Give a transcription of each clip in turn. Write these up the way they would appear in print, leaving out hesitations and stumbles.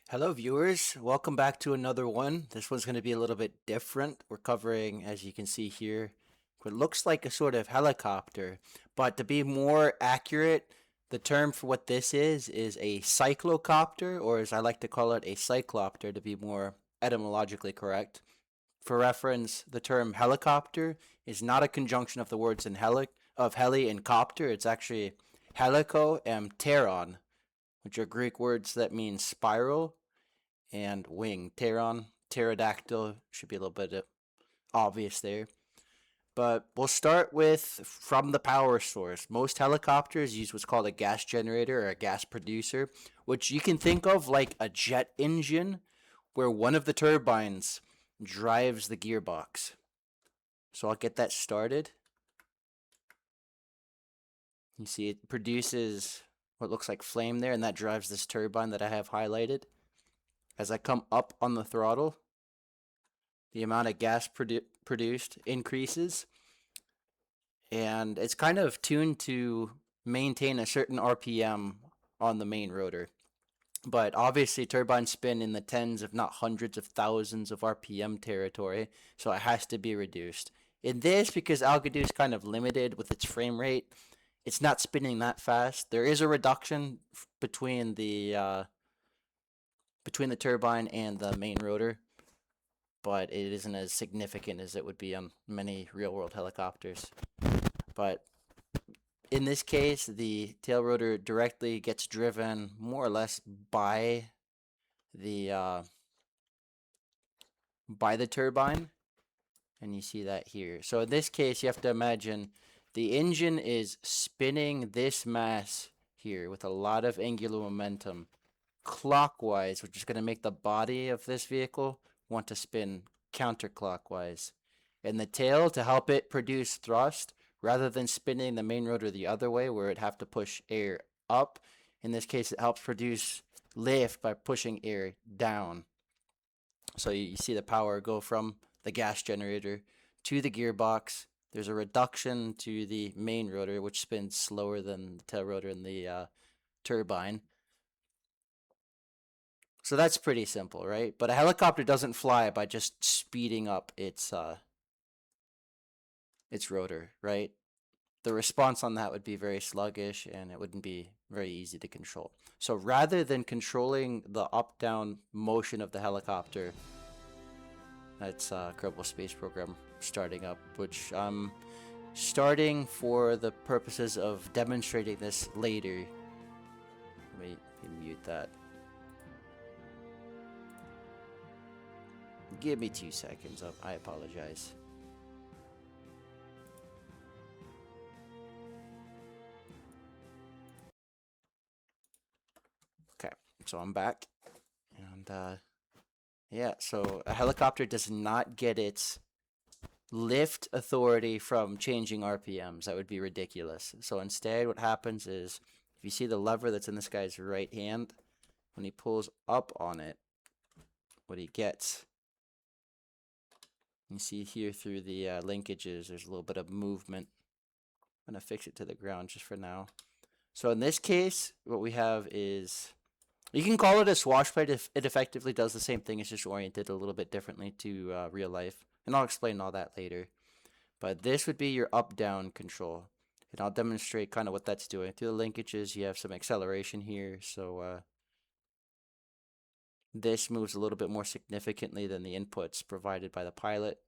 Hello, viewers. Welcome back to another one. This one's going to be a little bit different. We're covering, as you can see here, what looks like a sort of helicopter. But to be more accurate, the term for what this is a cyclocopter, or as I like to call it, a cyclopter to be more etymologically correct. For reference, the term helicopter is not a conjunction of the words of heli and copter. It's actually helico and pteron, which are Greek words that mean spiral and wing. Pteron, pterodactyl should be a little bit obvious there. But we'll start with from the power source. Most helicopters use what's called a gas generator or a gas producer, which you can think of like a jet engine where one of the turbines drives the gearbox. So I'll get that started. You see it produces what looks like flame there, and that drives this turbine that I have highlighted. As I come up on the throttle, the amount of gas produced increases, and it's kind of tuned to maintain a certain RPM on the main rotor. But obviously, turbines spin in the tens, if not hundreds of thousands of RPM territory, so it has to be reduced. In this, because Algodo is kind of limited with its frame rate, it's not spinning that fast. There is a reduction between the turbine and the main rotor, but it isn't as significant as it would be on many real-world helicopters. But in this case, the tail rotor directly gets driven more or less the uh, by the turbine, and you see that here. So in this case, you have to imagine the engine is spinning this mass here with a lot of angular momentum clockwise, which is going to make the body of this vehicle want to spin counterclockwise. And the tail, to help it produce thrust, rather than spinning the main rotor the other way where it'd have to push air up, in this case it helps produce lift by pushing air down. So you see the power go from the gas generator to the gearbox. There's a reduction to the main rotor, which spins slower than the tail rotor in the turbine. So that's pretty simple, right? But a helicopter doesn't fly by just speeding up its rotor, right? The response on that would be very sluggish and it wouldn't be very easy to control. So rather than controlling the up-down motion of the helicopter, that's Kerbal Space Program starting up, which I'm starting for the purposes of demonstrating this later. Let me mute that. Give me 2 seconds. I apologize. Okay, so I'm back. And yeah, so a helicopter does not get its lift authority from changing RPMs. That would be ridiculous. So instead, what happens is if you see the lever that's in this guy's right hand, when he pulls up on it, what he gets, you see here through the linkages, there's a little bit of movement. I'm going to fix it to the ground just for now. So in this case, what we have is, you can call it a swash plate if it effectively does the same thing. It's just oriented a little bit differently to real life. And I'll explain all that later. But this would be your up-down control. And I'll demonstrate kind of what that's doing. Through the linkages, you have some acceleration here. So this moves a little bit more significantly than the inputs provided by the pilot.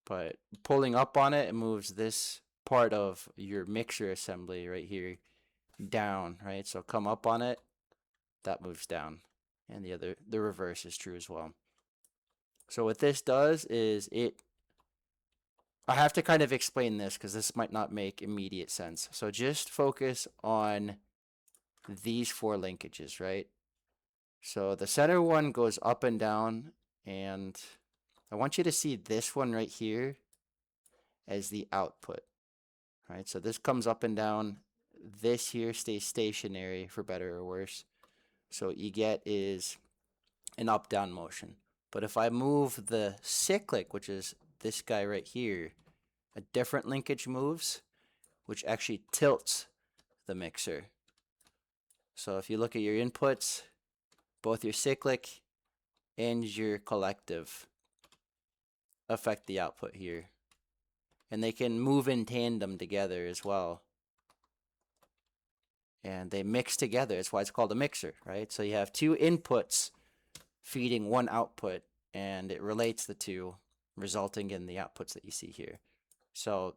But pulling up on it, it moves this part of your mixer assembly right here down, right? So come up on it, that moves down. And the reverse is true as well. So what this does is I have to kind of explain this because this might not make immediate sense. So just focus on these 4 linkages, right? So the center one goes up and down, and I want you to see this one right here as the output, right? So this comes up and down. This here stays stationary for better or worse. So what you get is an up-down motion. But if I move the cyclic, which is this guy right here, a different linkage moves, which actually tilts the mixer. So if you look at your inputs, both your cyclic and your collective affect the output here. And they can move in tandem together as well. And they mix together. That's why it's called a mixer, right? So you have two inputs feeding one output, and it relates the two, resulting in the outputs that you see here. So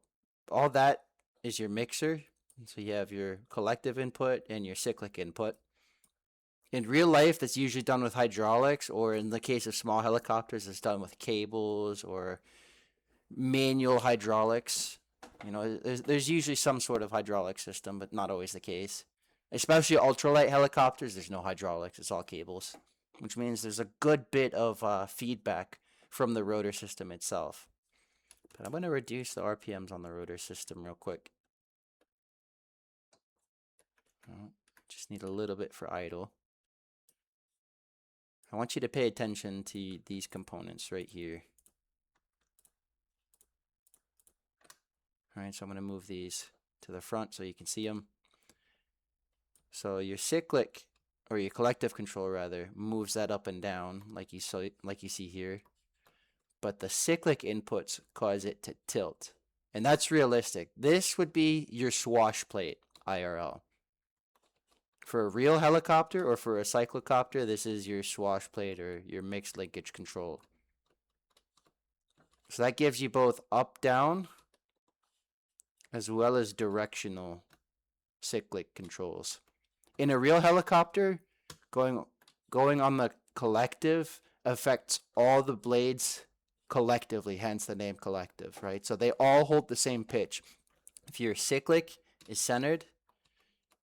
all that is your mixer. So you have your collective input and your cyclic input. In real life, that's usually done with hydraulics, or in the case of small helicopters, it's done with cables or manual hydraulics. You know, there's usually some sort of hydraulic system, but not always the case. Especially ultralight helicopters, there's no hydraulics, it's all cables, which means there's a good bit of feedback from the rotor system itself. But I'm going to reduce the RPMs on the rotor system real quick. Just need a little bit for idle. I want you to pay attention to these components right here. All right, so I'm going to move these to the front so you can see them. So your cyclic, or your collective control rather, moves that up and down like you see here. But the cyclic inputs cause it to tilt. And that's realistic. This would be your swash plate IRL. For a real helicopter or for a cyclocopter, this is your swash plate or your mixed linkage control. So that gives you both up, down, as well as directional cyclic controls. In a real helicopter, going on the collective affects all the blades collectively, hence the name collective, right? So they all hold the same pitch. If your cyclic is centered,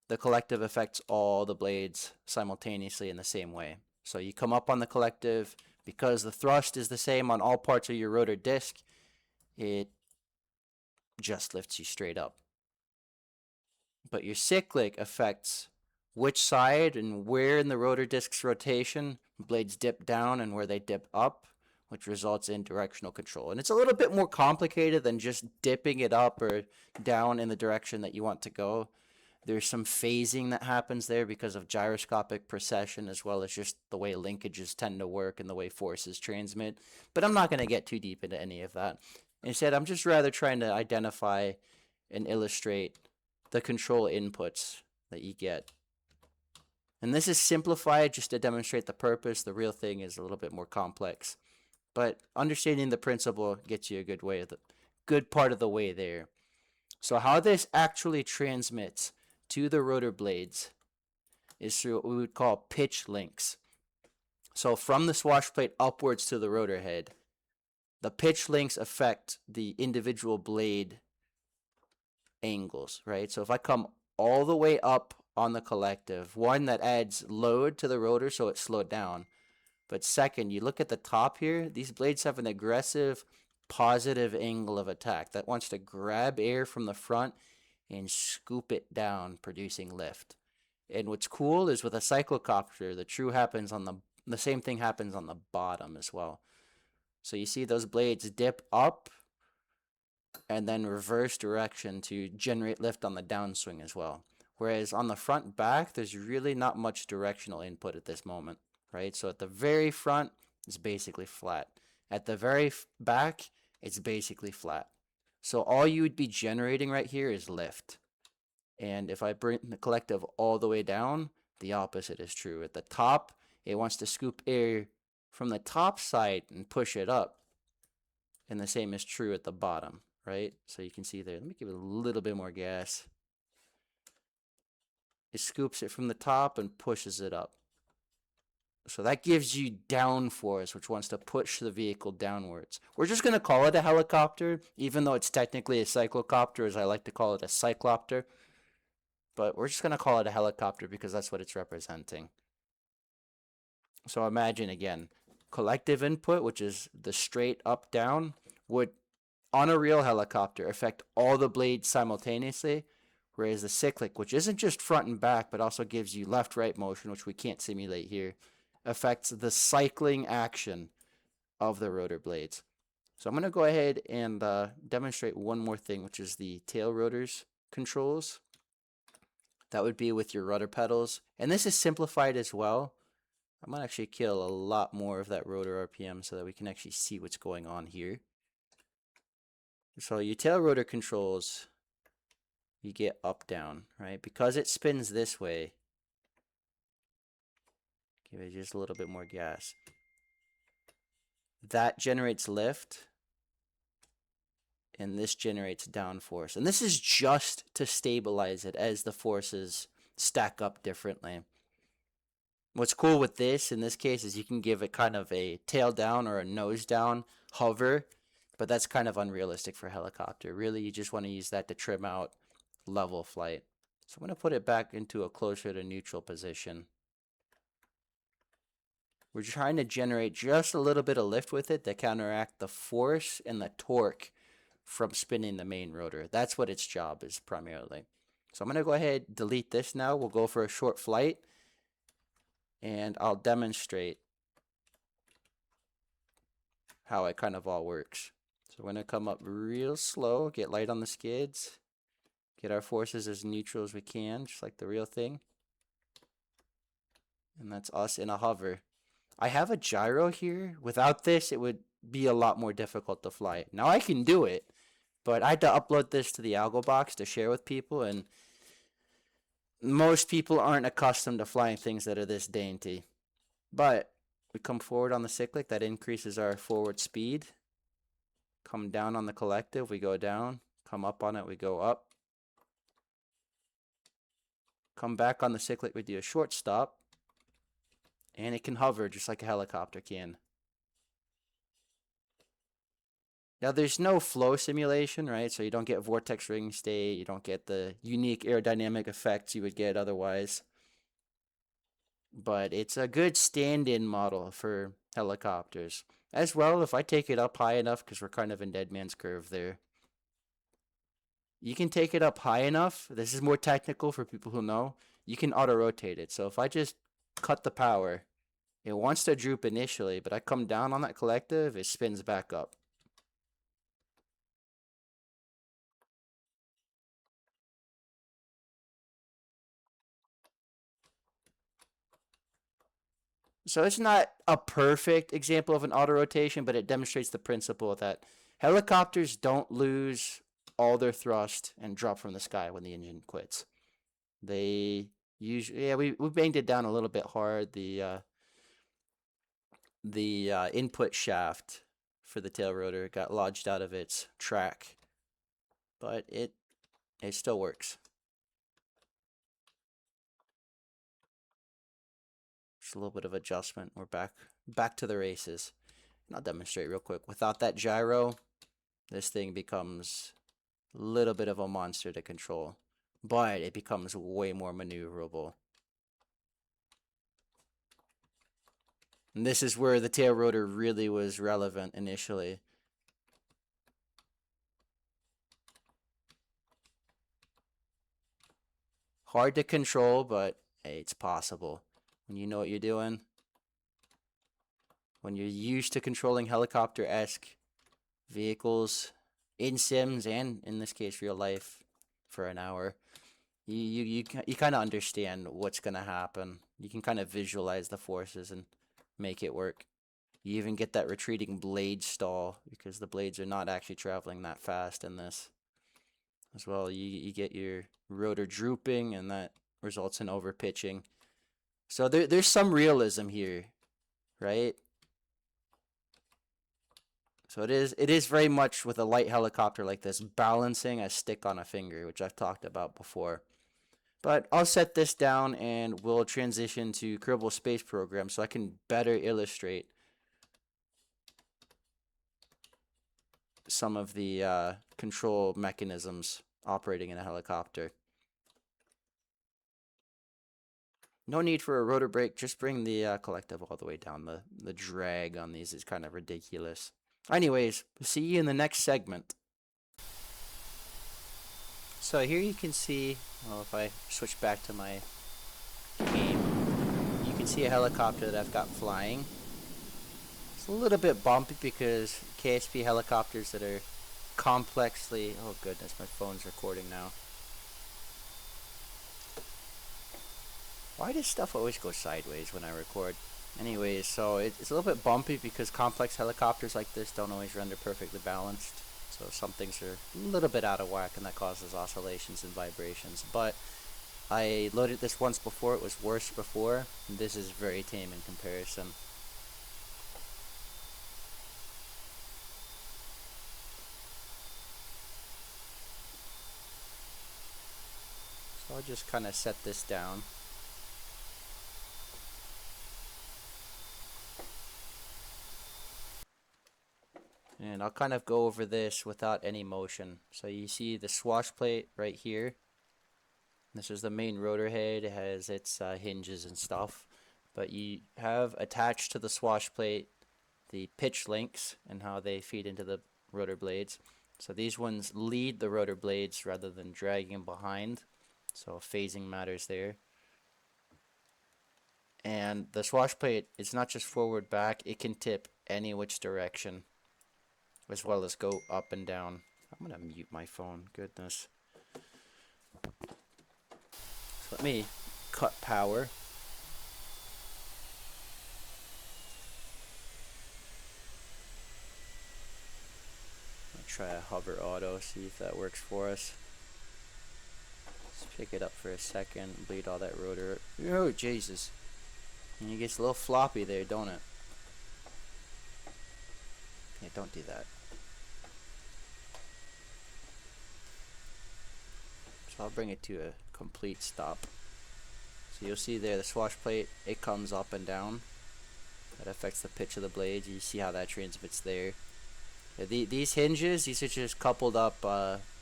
the collective affects all the blades simultaneously in the same way. So you come up on the collective, because the thrust is the same on all parts of your rotor disc, it just lifts you straight up. But your cyclic affects which side and where in the rotor disc's rotation blades dip down and where they dip up, which results in directional control. And it's a little bit more complicated than just dipping it up or down in the direction that you want to go. There's some phasing that happens there because of gyroscopic precession, as well as just the way linkages tend to work and the way forces transmit. But I'm not going to get too deep into any of that. Instead, I'm just rather trying to identify and illustrate the control inputs that you get. And this is simplified just to demonstrate the purpose. The real thing is a little bit more complex. But understanding the principle gets you a good part of the way there. So how this actually transmits to the rotor blades is through what we would call pitch links. So from the swash plate upwards to the rotor head, the pitch links affect the individual blade angles, right? So if I come all the way up on the collective, one, that adds load to the rotor so it's slowed down. But second, you look at the top here, these blades have an aggressive positive angle of attack that wants to grab air from the front and scoop it down, producing lift. And what's cool is with a cyclocopter, the same thing happens on the bottom as well. So you see those blades dip up and then reverse direction to generate lift on the downswing as well. Whereas on the front back, there's really not much directional input at this moment, right? So at the very front, it's basically flat. At the very back, it's basically flat. So all you would be generating right here is lift. And if I bring the collective all the way down, the opposite is true. At the top, it wants to scoop air from the top side and push it up. And the same is true at the bottom, right? So you can see there. Let me give it a little bit more gas. It scoops it from the top and pushes it up. So that gives you downforce, which wants to push the vehicle downwards. We're just going to call it a helicopter, even though it's technically a cyclocopter, as I like to call it a cyclopter. But we're just going to call it a helicopter because that's what it's representing. So imagine again, collective input, which is the straight up down, would, on a real helicopter, affect all the blades simultaneously. Whereas the cyclic, which isn't just front and back, but also gives you left-right motion, which we can't simulate here, affects the cycling action of the rotor blades. So I'm going to go ahead and demonstrate one more thing, which is the tail rotors controls. That would be with your rudder pedals. And this is simplified as well. I'm going to actually kill a lot more of that rotor RPM so that we can actually see what's going on here. So your tail rotor controls, you get up, down, right? Because it spins this way, give it just a little bit more gas. That generates lift, and this generates downforce. And this is just to stabilize it as the forces stack up differently. What's cool with this, in this case, is you can give it kind of a tail down or a nose down hover, but that's kind of unrealistic for a helicopter. Really, you just want to use that to trim out level flight. So I'm going to put it back into a closer to neutral position. We're trying to generate just a little bit of lift with it to counteract the force and the torque from spinning the main rotor. That's what its job is primarily. So I'm going to go ahead, delete this now. We'll go for a short flight, and I'll demonstrate how it kind of all works. So we're going to come up real slow, get light on the skids, get our forces as neutral as we can, just like the real thing. And that's us in a hover. I have a gyro here. Without this, it would be a lot more difficult to fly. Now I can do it, but I had to upload this to the Algo box to share with people, and most people aren't accustomed to flying things that are this dainty. But we come forward on the cyclic, that increases our forward speed. Come down on the collective, we go down. Come up on it, we go up. Come back on the cyclic, we do a short stop. And it can hover just like a helicopter can. Now there's no flow simulation, right? So you don't get vortex ring state, you don't get the unique aerodynamic effects you would get otherwise. But it's a good stand-in model for helicopters. As well, if I take it up high enough, because we're kind of in dead man's curve there. You can take it up high enough, this is more technical for people who know, you can auto-rotate it. So if I just cut the power, it wants to droop initially, but I come down on that collective, it spins back up. So it's not a perfect example of an auto rotation, but it demonstrates the principle that helicopters don't lose all their thrust and drop from the sky when the engine quits. They usually, we banged it down a little bit hard. The input shaft for the tail rotor got lodged out of its track, but it still works. Just a little bit of adjustment. We're back to the races. And I'll demonstrate real quick. Without that gyro, this thing becomes a little bit of a monster to control, but it becomes way more maneuverable. And this is where the tail rotor really was relevant initially. Hard to control, but hey, it's possible. When you know what you're doing, when you're used to controlling helicopter-esque vehicles in sims and in this case real life for an hour, you kind of understand what's gonna happen. You can kind of visualize the forces and make it work. You even get that retreating blade stall because the blades are not actually traveling that fast in this. As well, you get your rotor drooping, and that results in over pitching. So there's some realism here, right? So it is very much with a light helicopter like this, balancing a stick on a finger, which I've talked about before. But I'll set this down and we'll transition to Kerbal Space Program so I can better illustrate some of the control mechanisms operating in a helicopter. No need for a rotor brake, just bring the collective all the way down. The drag on these is kind of ridiculous. Anyways, see you in the next segment. So here you can see, well, if I switch back to my game, you can see a helicopter that I've got flying. It's a little bit bumpy because KSP helicopters that are complexly, oh goodness, my phone's recording now. Why does stuff always go sideways when I record? Anyways, so it's a little bit bumpy because complex helicopters like this don't always render perfectly balanced. So some things are a little bit out of whack and that causes oscillations and vibrations. But I loaded this once before, it was worse before. And this is very tame in comparison. So I'll just kind of set this down. And I'll kind of go over this without any motion. So you see the swash plate right here. This is the main rotor head. It has its hinges and stuff. But you have attached to the swash plate the pitch links and how they feed into the rotor blades. So these ones lead the rotor blades rather than dragging them behind. So phasing matters there. And the swash plate is not just forward back, it can tip any which direction, as well as go up and down. I'm gonna mute my phone, goodness. So let me cut power. I'll try a hover auto, see if that works for us. Let's pick it up for a second, bleed all that rotor. Oh, Jesus. And it gets a little floppy there, don't it? Yeah, don't do that. So I'll bring it to a complete stop. So you'll see there the swash plate, it comes up and down. That affects the pitch of the blades. You see how that transmits there. Yeah, these hinges, these are just coupled up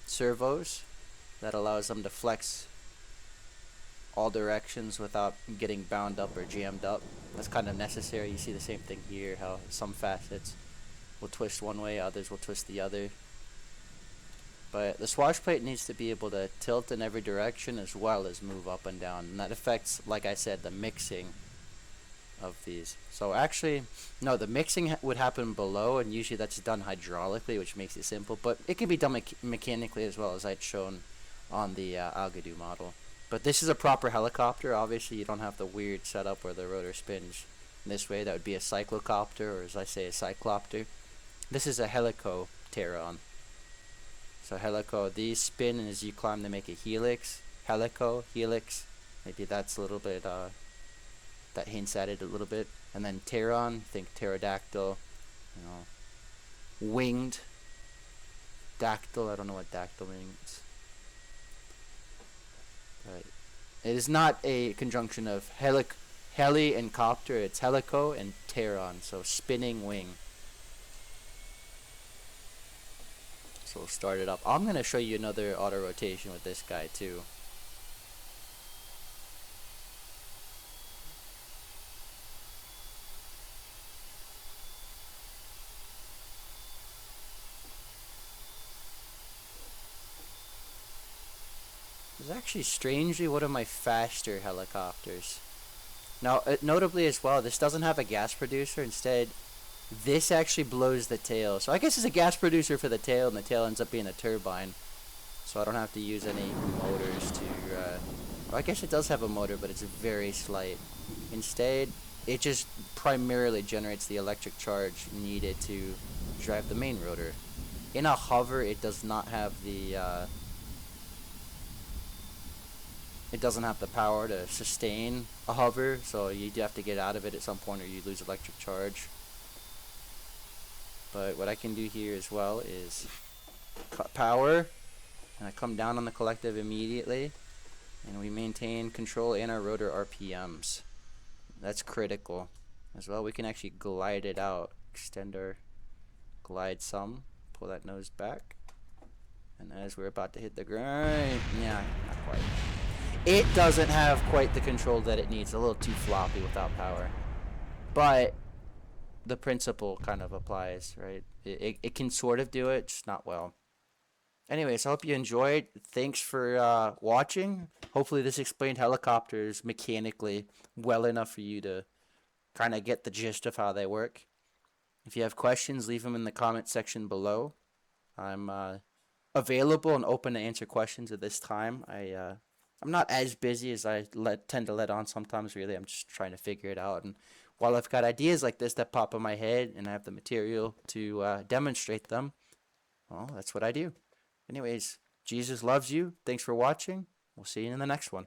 servos that allows them to flex all directions without getting bound up or jammed up. That's kind of necessary. You see the same thing here, how some facets will twist one way, others will twist the other. But the swash plate needs to be able to tilt in every direction as well as move up and down. And that affects, like I said, the mixing of these. So actually, no, the mixing would happen below, and usually that's done hydraulically, which makes it simple. But it can be done mechanically as well, as I'd shown on the Algadoo model. But this is a proper helicopter. Obviously, you don't have the weird setup where the rotor spins this way. That would be a cyclocopter, or as I say, a cyclopter. This is a helicopteron. So helico, these spin, and as you climb, they make a helix. Helico, helix. Maybe that's a little bit, that hints at it a little bit. And then pteron, think pterodactyl, you know, winged. Dactyl, I don't know what dactyl means. But it is not a conjunction of heli and copter, it's helico and pteron, so spinning wing. So we'll start it up. I'm going to show you another auto rotation with this guy too. This is actually strangely one of my faster helicopters. Now, notably as well, this doesn't have a gas producer. Instead, this actually blows the tail. So I guess it's a gas producer for the tail, and the tail ends up being a turbine. So I don't have to use any motors to... well, I guess it does have a motor, but it's very slight. Instead, it just primarily generates the electric charge needed to drive the main rotor. In a hover, it does not have the... it doesn't have the power to sustain a hover, so you do have to get out of it at some point or you lose electric charge. But what I can do here as well is cut power, and I come down on the collective immediately, and we maintain control in our rotor RPMs. That's critical. As well, we can actually glide it out, extend our glide some, pull that nose back, and as we're about to hit the ground, yeah, not quite. It doesn't have quite the control that it needs, a little too floppy without power. But the principle kind of applies, right? It can sort of do it, just not well. Anyways, I hope you enjoyed. Thanks for watching. Hopefully this explained helicopters mechanically well enough for you to kind of get the gist of how they work. If you have questions, leave them in the comment section below. I'm available and open to answer questions at this time. I'm not as busy as I tend to let on sometimes. Really, I'm just trying to figure it out. And while I've got ideas like this that pop in my head, and I have the material to demonstrate them, well, that's what I do. Anyways, Jesus loves you. Thanks for watching. We'll see you in the next one.